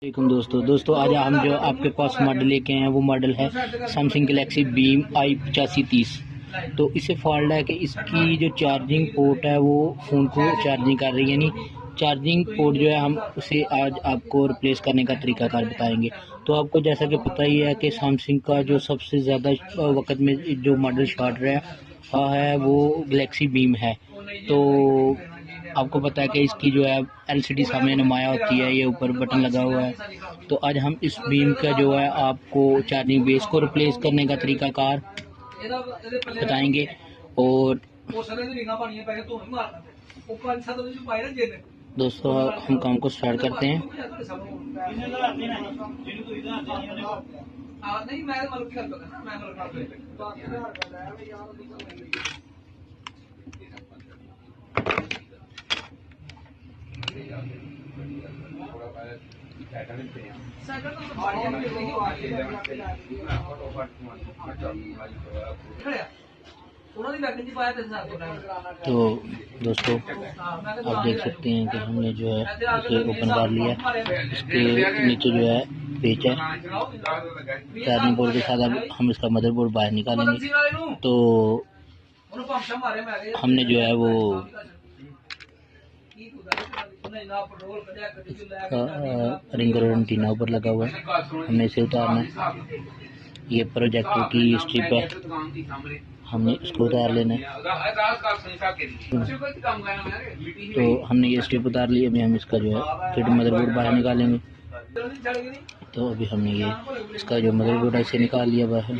दोस्तों आज हम जो आपके पास मॉडल लेके आए हैं वो मॉडल है सैमसंग गैलेक्सी बीम i8530। तो इसे फॉल्ट है कि इसकी जो चार्जिंग पोर्ट है वो फ़ोन को चार्जिंग कर रही है, यानी चार्जिंग पोर्ट जो है हम उसे आज आपको रिप्लेस करने का तरीकाकार बताएंगे। तो आपको जैसा कि पता ही है कि सैमसंग का जो सबसे ज़्यादा वक्त में जो मॉडल शॉर्ट रहा है वो गैलेक्सी बीम है। तो आपको पता है कि इसकी जो है LCD सामने नुमाया होती है, ये ऊपर बटन लगा हुआ है। तो आज हम इस बीम का जो है आपको चार्जिंग बेस को रिप्लेस करने का तरीकाकार बताएंगे। और दोस्तों हम काम को स्टार्ट करते हैं। तो दोस्तों आप देख सकते हैं कि हमने जो है इसे ओपन कर लिया। इसके नीचे जो है पेच है चार्जिंग बोर्ड के साथ। अब हम इसका मदरबोर्ड बाहर निकालेंगे। तो हमने जो है वो रिंगर एंटीना ऊपर लगा हुआ है, हमने इसे उतारना है। ये प्रोजेक्टर की स्ट्रिप है, हमने इसको उतार लेना है। तो हमने ये स्ट्रिप उतार ली। अभी हम इसका जो है फिर मदरबोर्ड बाहर निकालेंगे। तो अभी हमने ये इसका जो मदरबोर्ड है इसे निकाल लिया बाहर।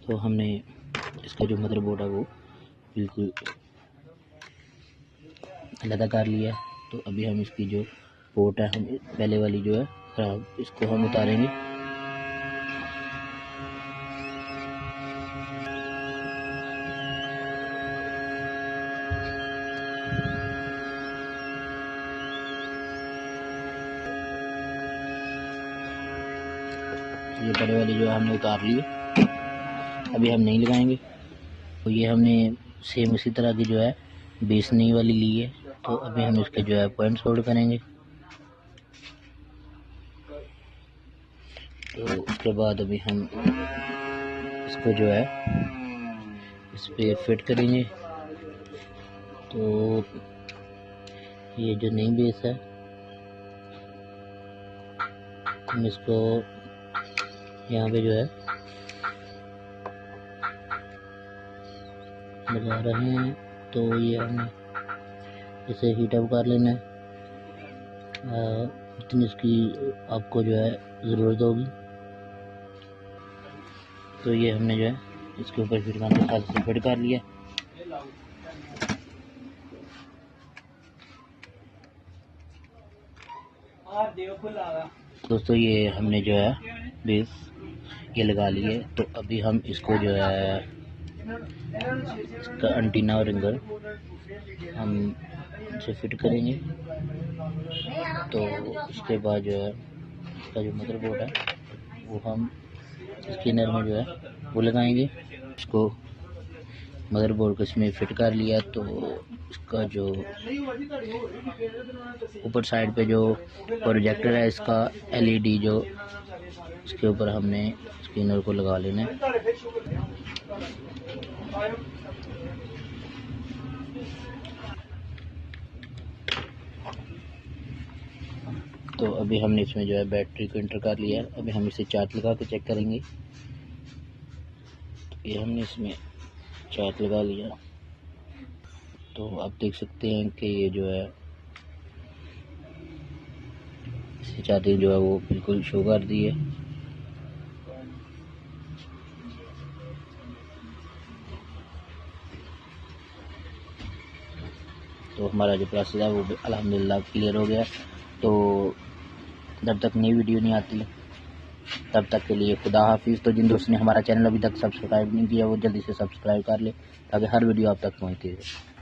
तो हमने इसका जो मदरबोर्ड है वो बिल्कुल अलग कर लिया है। तो अभी हम इसकी जो पोर्ट है, हम पहले वाली जो है खराब, इसको हम उतारेंगे। ये बड़े वाली जो है हमने उतार ली, अभी हम नहीं लगाएंगे। तो ये हमने सेम इसी तरह की जो है बेस नई वाली ली है। तो अभी हम इसके जो है पॉइंट होल्ड करेंगे। तो उसके बाद अभी हम इसको जो है इस पे फिट करेंगे। तो ये जो नई बेस है हम इसको यहाँ पे जो है लगा रहे हैं। तो ये हमें इसे हीट अप कर लेना है जितनी इसकी आपको जो है ज़रूरत होगी। तो ये हमने जो है इसके ऊपर फिट करने के साथ फिट कर लिया। दोस्तों ये हमने जो है बेस ये लगा ली है। तो अभी हम इसको जो है इसका एंटीना और रिंगर हम इसे फिट करेंगे। तो उसके बाद जो है इसका जो मदरबोर्ड है वो हम इसके अंदर में जो है वो लगाएंगे। इसको मदरबोर्ड को इसमें फिट कर लिया। तो इसका जो ऊपर साइड पे जो प्रोजेक्टर है इसका LED जो इसके ऊपर हमने स्क्रीनर को लगा लेना है। तो अभी हमने इसमें जो है बैटरी को इंटर कर लिया है। अभी हम इसे चार्ज लगा के चेक करेंगे। तो ये हमने इसमें चार्ज लगा लिया। तो आप देख सकते हैं कि ये जो है इसे चार्जिंग जो है वो बिल्कुल शो कर दी है। तो हमारा जो प्रोसेस है वो अल्हम्दुलिल्लाह क्लियर हो गया। तो जब तक नई वीडियो नहीं आती तब तक के लिए खुदा हाफिज़। तो जिन दोस्तों ने हमारा चैनल अभी तक सब्सक्राइब नहीं किया वो जल्दी से सब्सक्राइब कर ले ताकि हर वीडियो आप तक पहुँचती रहे।